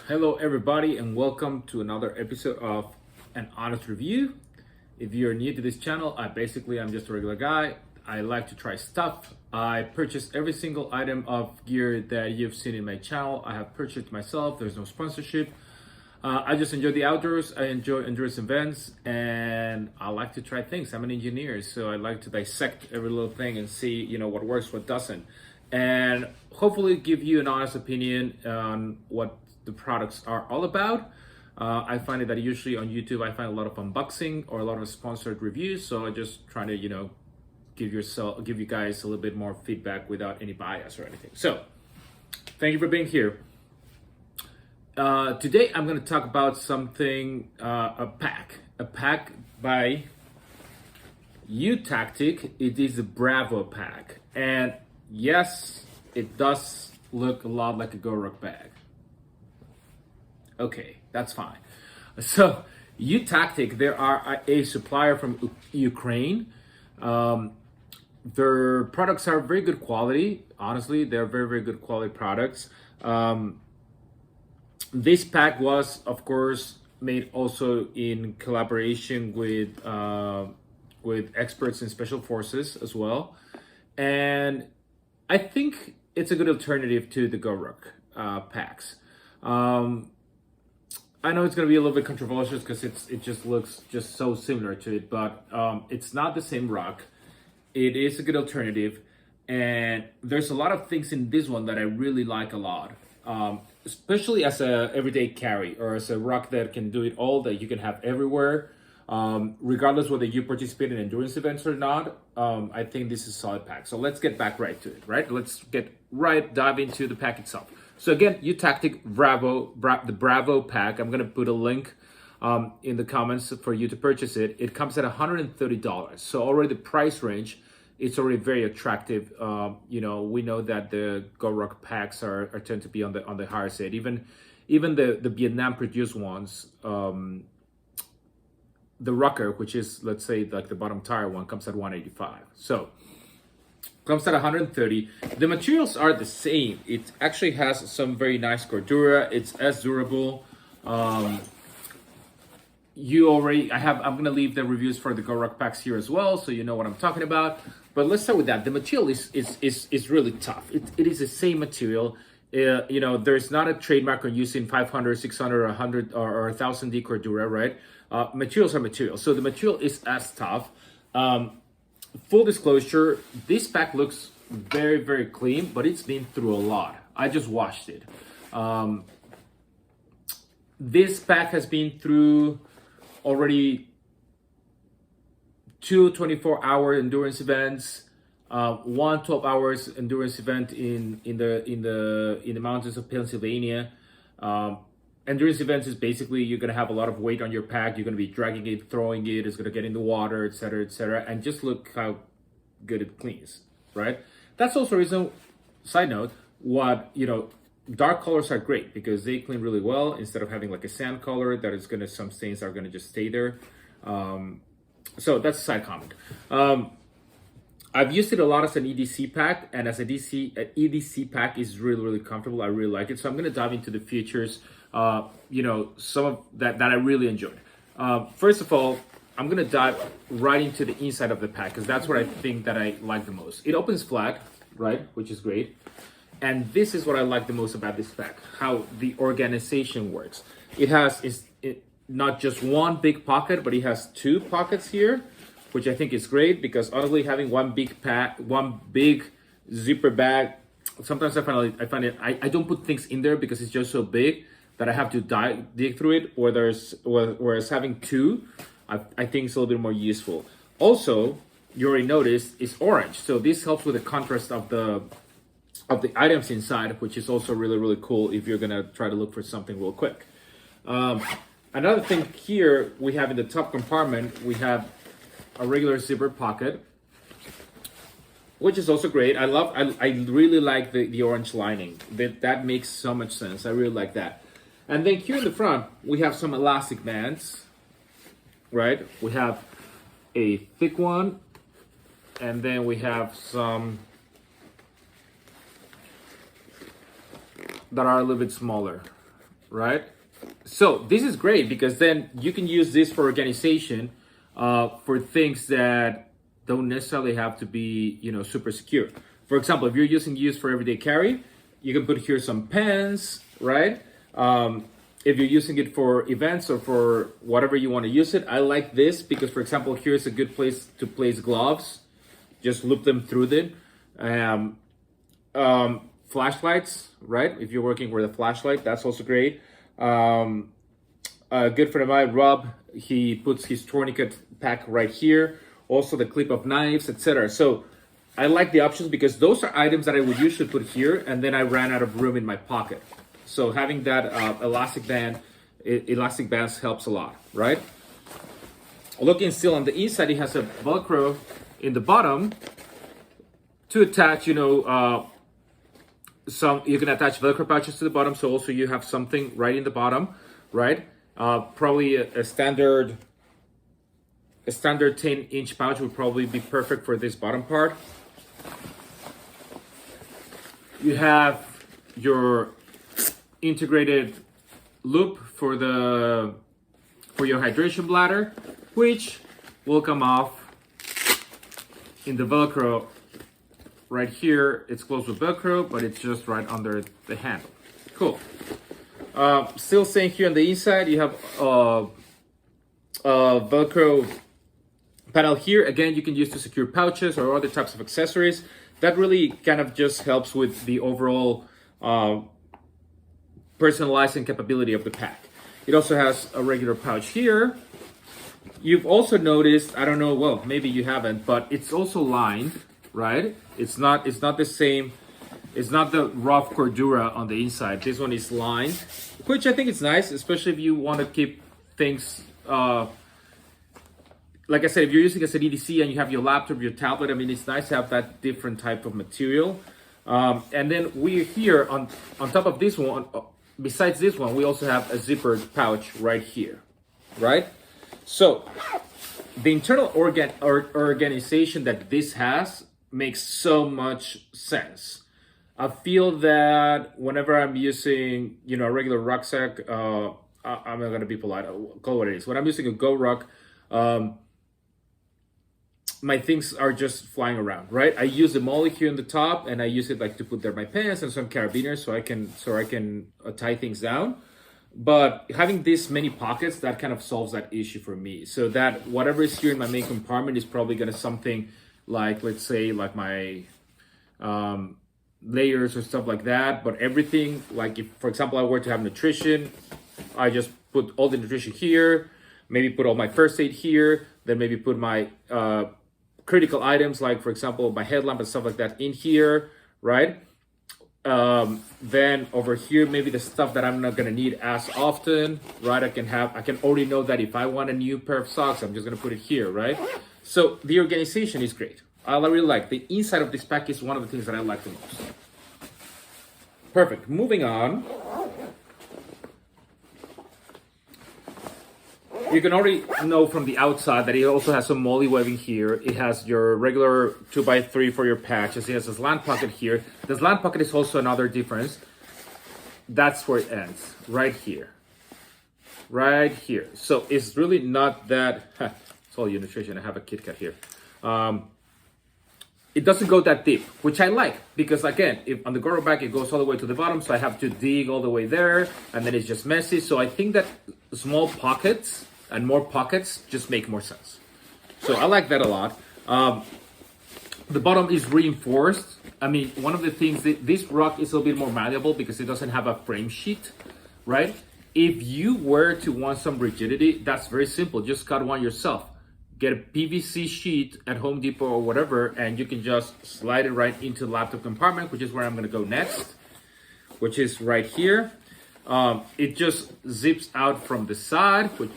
Hello, everybody, and welcome to another episode of An Honest Review. If you're new to this channel, I'm just a regular guy. I like to try stuff. I purchase every single item of gear that you've seen in my channel. I have purchased myself. There's no sponsorship. I just enjoy the outdoors. I enjoy endurance events, and I like to try things. I'm an engineer, so I like to dissect every little thing and see, what works, what doesn't, and hopefully give you an honest opinion on what the products are all about. I find it that usually on YouTube I find a lot of unboxing or a lot of sponsored reviews, so I just try to give you guys a little bit more feedback without any bias or anything. So thank you for being here. Today I'm going to talk about something, a pack by UTactic. It is a Bravo pack, and yes, it does look a lot like a GoRuck bag. Okay, that's fine. So UTactic, they are a supplier from Ukraine. Their products are very good quality. Honestly, they're very, very good quality products. This pack was, of course, made also in collaboration with experts in special forces as well. And I think it's a good alternative to the GoRuck packs. I know it's going to be a little bit controversial because it just looks just so similar to it, but it's not the same ruck. It is a good alternative, and there's a lot of things in this one that I really like a lot, especially as a everyday carry or as a ruck that can do it all, that you can have everywhere, regardless whether you participate in endurance events or not. I think this is a solid pack. So let's get back right to it, right? Let's dive into the pack itself. So again, UTactic the Bravo pack. I'm gonna put a link in the comments for you to purchase it. It comes at $130. So already the price range, it's already very attractive. We know that the GoRuck packs are tend to be on the higher side. Even the Vietnam produced ones, the Rucker, which is, let's say, like the bottom tire one, comes at $185. So comes at $130. The materials are the same. It actually has some very nice cordura. It's as durable. I'm gonna leave the reviews for the GoRuck packs here as well, so you know what I'm talking about. But let's start with that. The material is really tough. It is the same material. There's not a trademark on using 500, 600, 100, or 1000 D cordura, right? Materials are materials. So the material is as tough. Full disclosure, this pack looks very, very clean, but it's been through a lot. I just washed it. This pack has been through already 2 24-hour endurance events, one 12-hour endurance event in the mountains of Pennsylvania. Endurance events is basically you're gonna have a lot of weight on your pack. You're gonna be dragging it, throwing it. It's gonna get in the water, etc., etc. And just look how good it cleans, right? That's also a reason. Side note, dark colors are great because they clean really well instead of having like a sand color that is gonna, some stains are gonna just stay there. So that's a side comment. I've used it a lot as an EDC pack, and as an EDC pack is really, really comfortable. I really like it. So I'm gonna dive into the features. Some of that I really enjoyed. First of all, I'm gonna dive right into the inside of the pack because that's what I think that I like the most. It opens flat, right, which is great. And this is what I like the most about this pack, how the organization works. It has not just one big pocket, but it has 2 pockets here, which I think is great because honestly, having one big zipper bag, sometimes I find it I don't put things in there because it's just so big that I have to dig through it. Whereas having 2, I think it's a little bit more useful. Also, you already noticed it's orange, so this helps with the contrast of the items inside, which is also really, really cool if you're gonna try to look for something real quick. Another thing here we have in the top compartment, we have a regular zipper pocket, which is also great. I really like the orange lining. That makes so much sense. I really like that. And then here in the front, we have some elastic bands, right? We have a thick one, and then we have some that are a little bit smaller, right? So this is great because then you can use this for organization for things that don't necessarily have to be, super secure. For example, if you're using use for everyday carry, you can put here some pens, right? If you're using it for events or for whatever you want to use it, I like this because, for example, here's a good place to place gloves. Just loop them through it. Flashlights, right? If you're working with a flashlight, that's also great. A good friend of mine, Rob, he puts his tourniquet pack right here. Also the clip of knives, etc. So I like the options because those are items that I would usually put here, and then I ran out of room in my pocket. So having that elastic bands helps a lot, right? Looking still on the inside, it has a Velcro in the bottom to attach, you can attach Velcro pouches to the bottom. So also you have something right in the bottom, right? Probably a standard 10-inch pouch would probably be perfect for this bottom part. You have your integrated loop for your hydration bladder, which will come off in the Velcro right here. It's closed with Velcro, but it's just right under the handle. Cool. Still staying here on the inside, you have a Velcro panel here. Again, you can use to secure pouches or other types of accessories. That really kind of just helps with the overall personalizing capability of the pack. It also has a regular pouch here. You've also noticed, I don't know, well, maybe you haven't, but it's also lined, right? It's not the same. It's not the rough Cordura on the inside. This one is lined, which I think is nice, especially if you want to keep things, like I said, if you're using as an EDC and you have your laptop, your tablet, I mean, it's nice to have that different type of material. And then we're here on top of this one, besides this one, we also have a zippered pouch right here, right? So the internal organization that this has makes so much sense. I feel that whenever I'm using, a regular rucksack, I'm not gonna be polite, I'll call it what it is. When I'm using a Go Ruck, my things are just flying around, right? I use the molly here on the top, and I use it like to put there my pants and some carabiners so I can tie things down. But having this many pockets, that kind of solves that issue for me. So that whatever is here in my main compartment is probably gonna something like, let's say, like my layers or stuff like that. But everything, like if, for example, I were to have nutrition, I just put all the nutrition here, maybe put all my first aid here, then maybe put my critical items, like for example, my headlamp and stuff like that in here, right? Then over here, maybe the stuff that I'm not gonna need as often, right? I can already know that if I want a new pair of socks, I'm just gonna put it here, right? So the organization is great. I really like the inside of this pack is one of the things that I like the most. Perfect. Moving on. You can already know from the outside that it also has some molly webbing here. It has your regular 2x3 for your patches. It has a slant pocket here. The slant pocket is also another difference. That's where it ends, right here. Right here. So it's really not that, it's all your nutrition. I have a Kit Kat here. It doesn't go that deep, which I like, because again, if on the Goro bag, it goes all the way to the bottom, so I have to dig all the way there, and then it's just messy. So I think that small pockets and more pockets just make more sense. So I like that a lot. The bottom is reinforced. I mean, one of the things, this rock is a little bit more malleable because it doesn't have a frame sheet, right? If you were to want some rigidity, that's very simple. Just cut one yourself. Get a PVC sheet at Home Depot or whatever, and you can just slide it right into the laptop compartment, which is where I'm gonna go next, which is right here. It just zips out from the side, which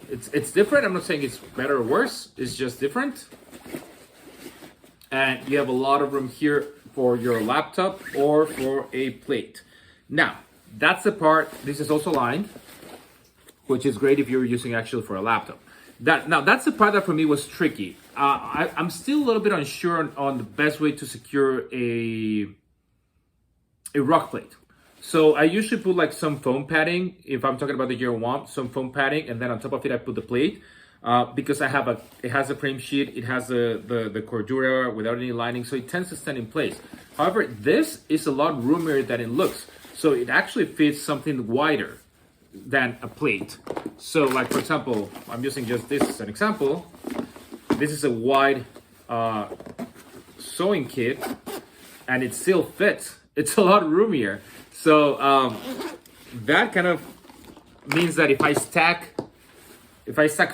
it's different. I'm not saying it's better or worse, it's just different. And you have a lot of room here for your laptop or for a plate. Now, that's the part, this is also lined, which is great if you're using actually for a laptop. Now, that's the part that for me was tricky. I'm still a little bit unsure on the best way to secure a rock plate. So I usually put like some foam padding if I'm talking about the Year One, some foam padding, and then on top of it I put the plate because it has a frame sheet, it has the cordura without any lining, so it tends to stand in place. However, this is a lot roomier than it looks, so it actually fits something wider than a plate. So like for example, I'm using just this as an example. This is a wide sewing kit, and it still fits. It's a lot roomier. So that kind of means that if I stack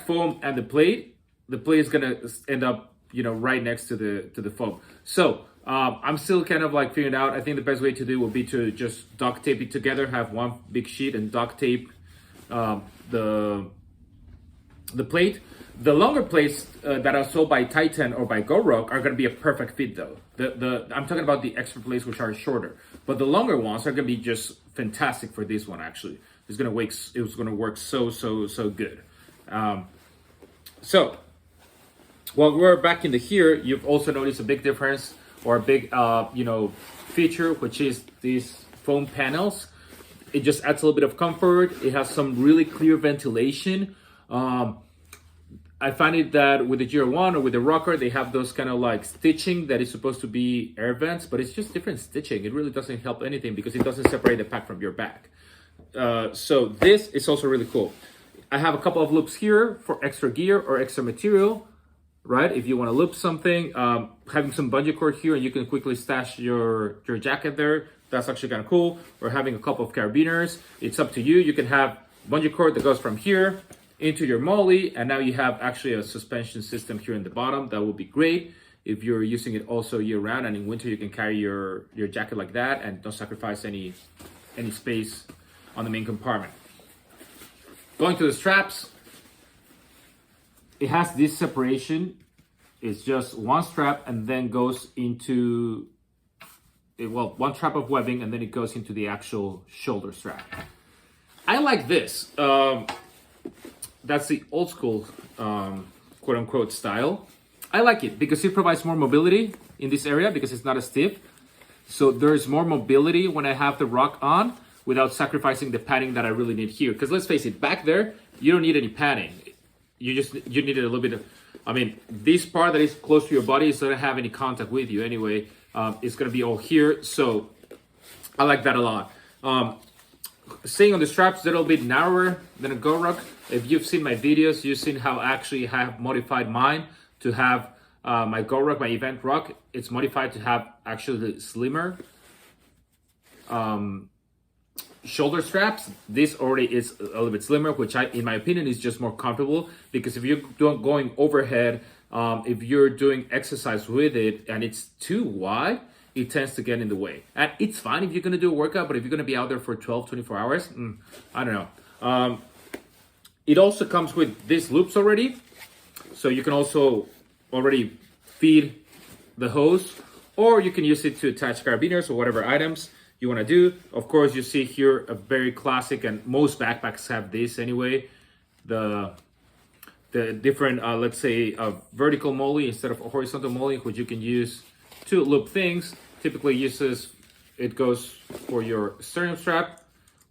foam and the plate is gonna end up, right next to the foam. So I'm still kind of like figuring out. I think the best way to do would be to just duct tape it together, have one big sheet and duct tape the plate. The longer plates that are sold by Titan or by GoRock are going to be a perfect fit though. I'm talking about the extra plates which are shorter, but the longer ones are going to be just fantastic for this one. Actually, it's going to work so good. So while we're back into here, you've also noticed a big difference or a big feature, which is these foam panels. It just adds a little bit of comfort. It has some really clear ventilation. I find it that with the Year One or with the rocker, they have those kind of like stitching that is supposed to be air vents, but it's just different stitching. It really doesn't help anything because it doesn't separate the pack from your back. So this is also really cool. I have a couple of loops here for extra gear or extra material, right? If you want to loop something, having some bungee cord here and you can quickly stash your jacket there. That's actually kind of cool. Or having a couple of carabiners. It's up to you. You can have bungee cord that goes from here into your molly, and now you have actually a suspension system here in the bottom. That would be great if you're using it also year round, and in winter you can carry your jacket like that and don't sacrifice any space on the main compartment. Going to the straps, it has this separation. It's just one strap and then goes into one strap of webbing, and then it goes into the actual shoulder strap. I like this. That's the old school, quote unquote, style. I like it because it provides more mobility in this area because it's not as stiff. So there's more mobility when I have the rock on without sacrificing the padding that I really need here. Because let's face it, back there, you don't need any padding. You need a little bit of, this part that is close to your body is not gonna have any contact with you anyway. It's gonna be all here. So I like that a lot. Staying on the straps, a little bit narrower than a GoRock. If you've seen my videos, you've seen how actually I have modified mine to have my GoRock, my event rock. It's modified to have actually slimmer shoulder straps. This already is a little bit slimmer, which in my opinion is just more comfortable, because if you're going overhead, if you're doing exercise with it and it's too wide, it tends to get in the way. And it's fine if you're gonna do a workout, but if you're gonna be out there for 12, 24 hours, I don't know. It also comes with these loops already. So you can also already feed the hose, or you can use it to attach carabiners or whatever items you wanna do. Of course, you see here a very classic, and most backpacks have this anyway, the different, let's say, vertical molly instead of a horizontal molly, which you can use to loop things. Typically it goes for your sternum strap,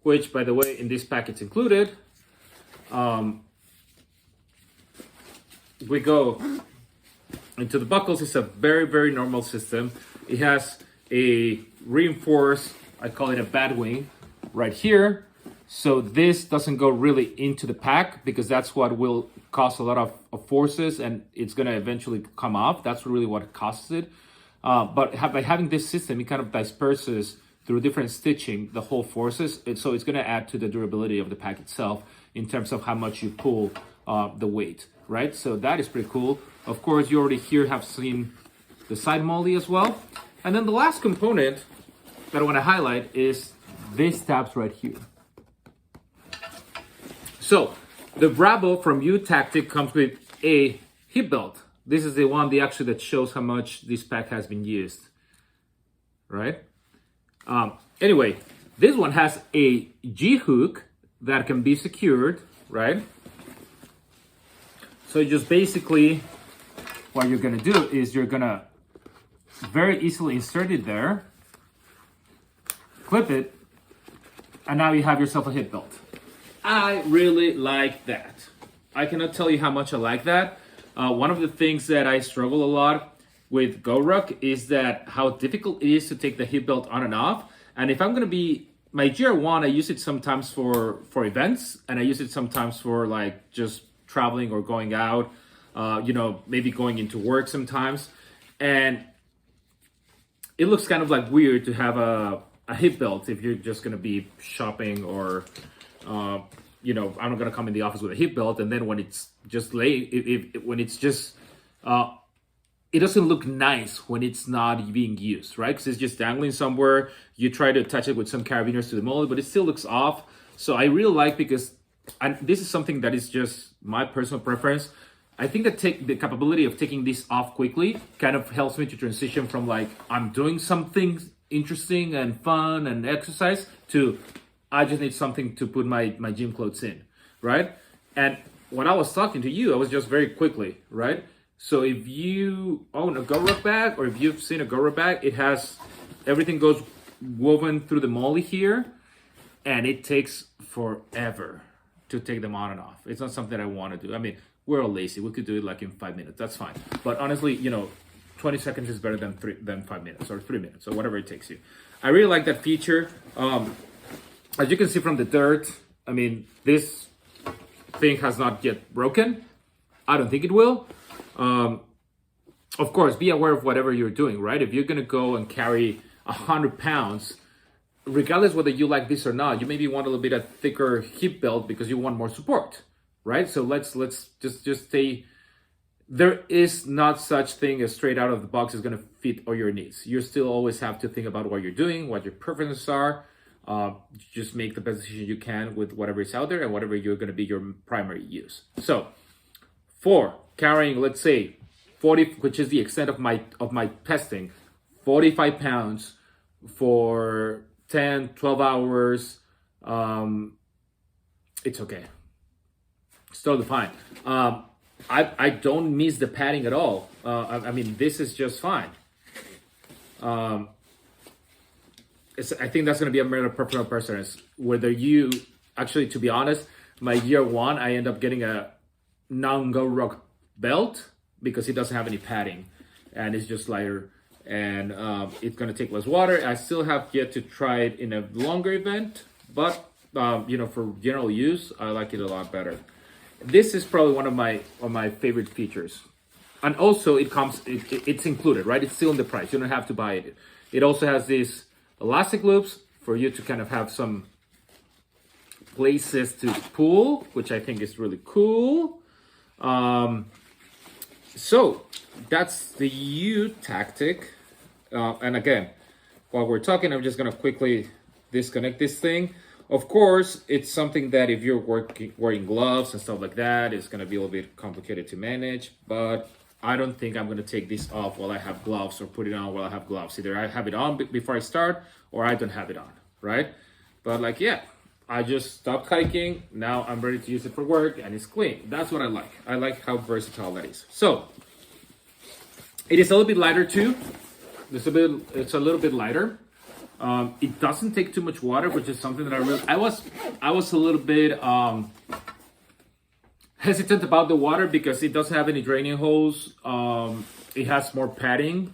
which by the way, in this pack it's included. We go into the buckles. It's a very, very normal system. It has a reinforced, I call it a bat wing right here. So this doesn't go really into the pack because that's what will cause a lot of forces, and it's gonna eventually come off. That's really what causes it. But by having this system, it kind of disperses through different stitching the whole forces. So it's going to add to the durability of the pack itself in terms of how much you pull the weight, right? So that is pretty cool. Of course, you already here have seen the side molly as well. And then the last component that I want to highlight is these tabs right here. So the Bravo from UTactic comes with a hip belt. This is the one that shows how much this pack has been used, right? Anyway, this one has a G-hook that can be secured, right? So just basically what you're gonna do is you're gonna very easily insert it there, clip it, and now you have yourself a hip belt. I really like that. I cannot tell you how much I like that. One of the things that I struggle a lot with GoRuck is that how difficult it is to take the hip belt on and off. And if I'm gonna be my GR1, I use it sometimes for events, and I use it sometimes for like just traveling or going out. Maybe going into work sometimes, and it looks kind of like weird to have a hip belt if you're just gonna be shopping or I'm not gonna come in the office with a hip belt, and then when it's just when it's just it doesn't look nice when it's not being used, right? Because it's just dangling somewhere. You try to attach it with some carabiners to the molly, but it still looks off. So I really like, because this is something that is just my personal preference. I think that the capability of taking this off quickly kind of helps me to transition from like I'm doing something interesting and fun and exercise to I just need something to put my gym clothes in, right? And when I was talking to you, I was just very quickly, right? So if you own a GoRuck bag, or if you've seen a GoRuck bag, it has everything goes woven through the molly here, and it takes forever to take them on and off. It's not something I want to do. I mean, we're all lazy. We could do it like in 5 minutes. That's fine. But honestly, 20 seconds is better than 5 minutes or 3 minutes or whatever it takes you. I really like that feature. As you can see from the dirt, I mean, this thing has not yet broken. I don't think it will. Of course, be aware of whatever you're doing, right? If you're going to go and carry 100 pounds, regardless whether you like this or not, you maybe want a little bit of thicker hip belt because you want more support, right? So let's just stay. There is not such thing as straight out of the box is going to fit all your needs. You still always have to think about what you're doing, what your preferences are. Just make the best decision you can with whatever is out there and whatever you're going to be your primary use. So for carrying, let's say 40, which is the extent of my testing, 45 pounds for 10, 12 hours, it's okay. It's totally fine. I don't miss the padding at all. I mean, this is just fine. I think that's going to be a matter of personal preference. Whether you, actually, to be honest, my year one, I end up getting a non-GoRuck belt because it doesn't have any padding and it's just lighter, and it's going to take less water. I still have yet to try it in a longer event, but for general use, I like it a lot better. This is probably one of my favorite features, and also it's included, right? It's still in the price. You don't have to buy it. It also has these elastic loops for you to kind of have some places to pull, which I think is really cool. So that's the UTactic. And again, while we're talking, I'm just gonna quickly disconnect this thing. Of course, it's something that if you're wearing gloves and stuff like that, it's gonna be a little bit complicated to manage, but I don't think I'm gonna take this off while I have gloves or put it on while I have gloves. Either I have it on before I start or I don't have it on, right? But like, yeah, I just stopped hiking. Now I'm ready to use it for work and it's clean. That's what I like. I like how versatile that is. So it is a little bit lighter too. It's a little bit lighter. It doesn't take too much water, which is something that I was a little bit hesitant about the water because it doesn't have any draining holes. It has more padding,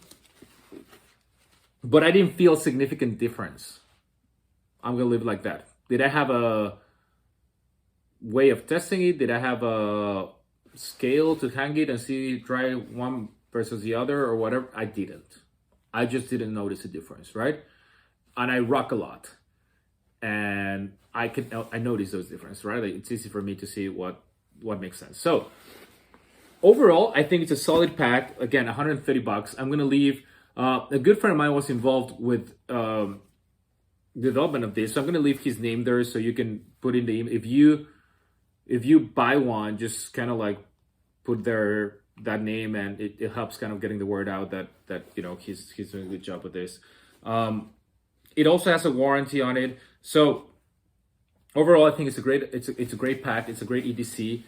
but I didn't feel a significant difference. I'm gonna leave it like that. Did I have a way of testing it? Did I have a scale to hang it and see try one versus the other or whatever? I didn't. I just didn't notice a difference, right? And I rock a lot, and I notice those differences, right? Like, it's easy for me to see what makes sense. So overall, I think it's a solid pack. Again, $130. I'm gonna leave. A good friend of mine was involved with development of this, so I'm gonna leave his name there so you can put in the if you buy one, just kind of like put that name, and it helps kind of getting the word out that he's doing a good job with this. It also has a warranty on it. So overall, I think it's a great pack. It's a great EDC.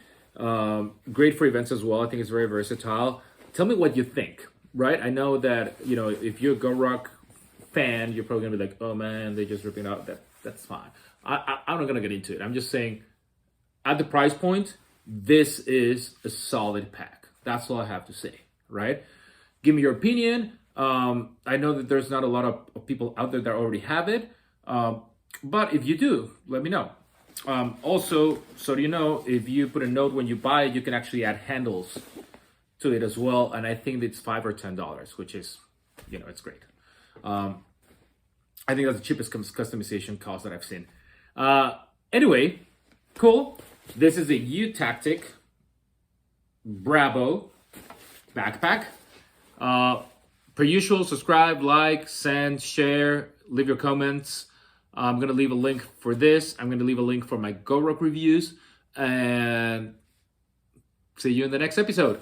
Great for events as well. I think it's very versatile. Tell me what you think, right? I know that, if you're a GoRuck fan, you're probably gonna be like, oh man, they're just ripping out. That's fine. I'm not gonna get into it. I'm just saying, at the price point, this is a solid pack. That's all I have to say, right? Give me your opinion. I know that there's not a lot of people out there that already have it, but if you do, let me know. Also, so you know, if you put a note when you buy it, you can actually add handles to it as well, and I think it's $5 or $10, which is, it's great. I think that's the cheapest customization cost that I've seen. Anyway, cool. This is a UTactic Bravo backpack. Per usual, subscribe, like, send, share, leave your comments. I'm going to leave a link for this. I'm going to leave a link for my GoRuck reviews. And see you in the next episode.